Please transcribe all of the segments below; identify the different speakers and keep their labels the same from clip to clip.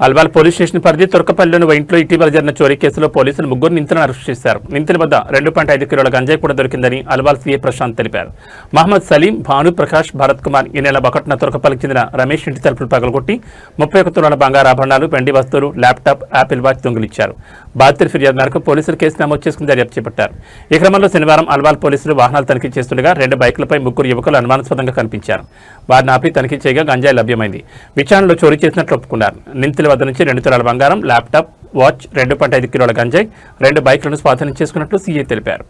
Speaker 1: Alwal police station పరిధి తుర్కపల్లిలోని ఇంట్లో ఇటీవల జరిగిన చోరీ కేసులో పోలీసులు ముగ్గురు నిందితులను అరెస్ట్ చేశారు. నిందితుల వద్ద 2.5 కిలోల గంజాయి కూడా దొరికిందని అల్వాల్ సీఏ ప్రశాంత్ తెలిపారు. మహమ్మద్ సలీం, భాను ప్రకాష్, భరత్ కుమార్ ఈ నెల 1న తుర్కపల్లికి చెందిన రమేష్ ఇంటి తలుపులు పగలగొట్టి 31 తులాల బంగారు ఆభరణాలు, వెండి వస్తువులు, ల్యాప్టాప్, యాపిల్ వాచ్ దొంగిలించారు. బాధితుల ఫిర్యాదు మేరకు పోలీసులు కేసు నమోదు చేసుకుని దర్యాప్తు చేపట్టారు. ఈ క్రమంలో శనివారం అల్వాల్ పోలీసులు వాహనాలు తనిఖీ చేస్తుండగా 2 బైకులపై ముగ్గురు యువకులు అనుమానాస్పదంగా కనిపించారు. వారిని ఆపి తనిఖీ చేయగా గంజాయి లభ్యమైంది. విచారణలో చోరీ చేసినట్లు ఒప్పుకున్నారు. నిందితుల వద్ద నుంచి 2 తులాల బంగారం, ల్యాప్టాప్, వాచ్, 2.5 కిలోల గంజాయి, 2 బైకులను స్వాధీనం చేసుకున్నట్లు సీఐ తెలిపారు.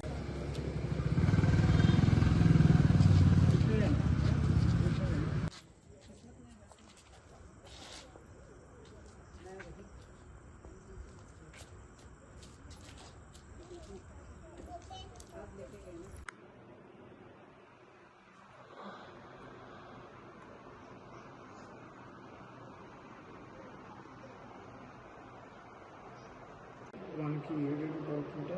Speaker 2: వానికి ఏడేడు పడుతుంటే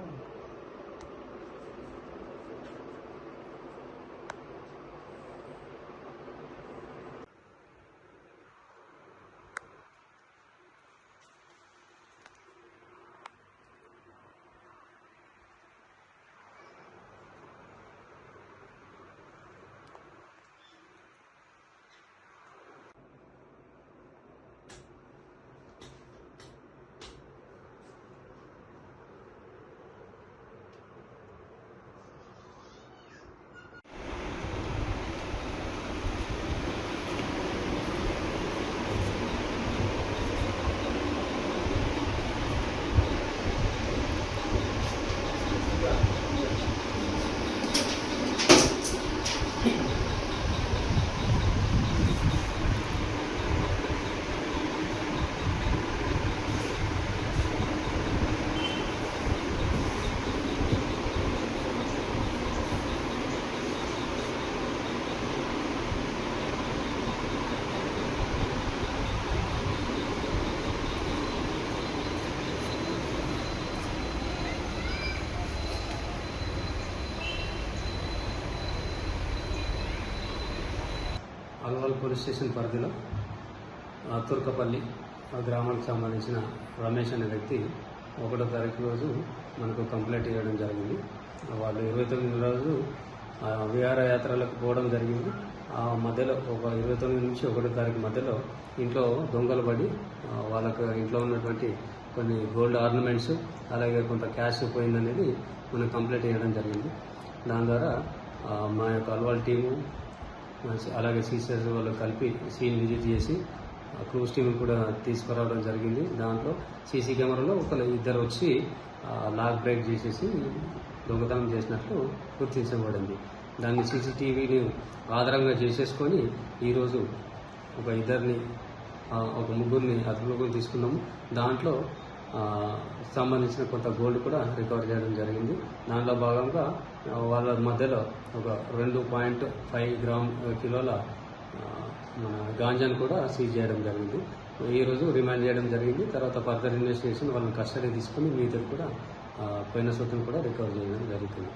Speaker 3: అల్వాల్ పోలీస్ స్టేషన్ పరిధిలో తుర్కపల్లి గ్రామానికి సంబంధించిన రమేష్ అనే వ్యక్తి 1వ తారీఖు రోజు మనకు కంప్లైంట్ ఇవ్వడం జరిగింది. వాళ్ళు 29 రోజు విహారయాత్రలకు పోవడం జరిగింది. ఆ మధ్యలో ఒక 29 నుంచి 1వ తారీఖు మధ్యలో ఇంట్లో దొంగలు పడి వాళ్ళకు ఇంట్లో ఉన్నటువంటి కొన్ని గోల్డ్ ఆర్నమెంట్స్ అలాగే కొంత క్యాష్ పోయిందనేది మనకు కంప్లైంట్ ఇవ్వడం జరిగింది. దాని ద్వారా మా యొక్క అల్వాల్ టీము అలాగే సీసీఎస్ వాళ్ళు కలిపి సీన్ విజిట్ చేసి క్రూజ్ టీమ్ కూడా తీసుకురావడం జరిగింది. దాంట్లో సీసీ కెమెరాలో ఇద్దరు వచ్చి లాక్ బ్రేక్ చేసేసి దొంగతనం చేసినట్లు గుర్తించబడింది. దాన్ని సీసీటీవీని ఆధారంగా చేసేసుకొని ఈరోజు ఒక ముగ్గురిని అదుపులోకి తీసుకున్నాము. దాంట్లో సంబంధించిన కొంత గోల్డ్ కూడా రికవర్ చేయడం జరిగింది. దాంట్లో భాగంగా వాళ్ళ మధ్యలో ఒక 2.5 కిలోల మన గాంజాను కూడా సీజ్ చేయడం జరిగింది. ఈరోజు రిమాండ్ చేయడం జరిగింది. తర్వాత ఫర్దర్ ఇన్వెస్టిగేషన్ వాళ్ళని కస్టడీ తీసుకుని మిగతా కూడా పోయిన సొత్తును కూడా రికవర్ చేయడం జరుగుతుంది.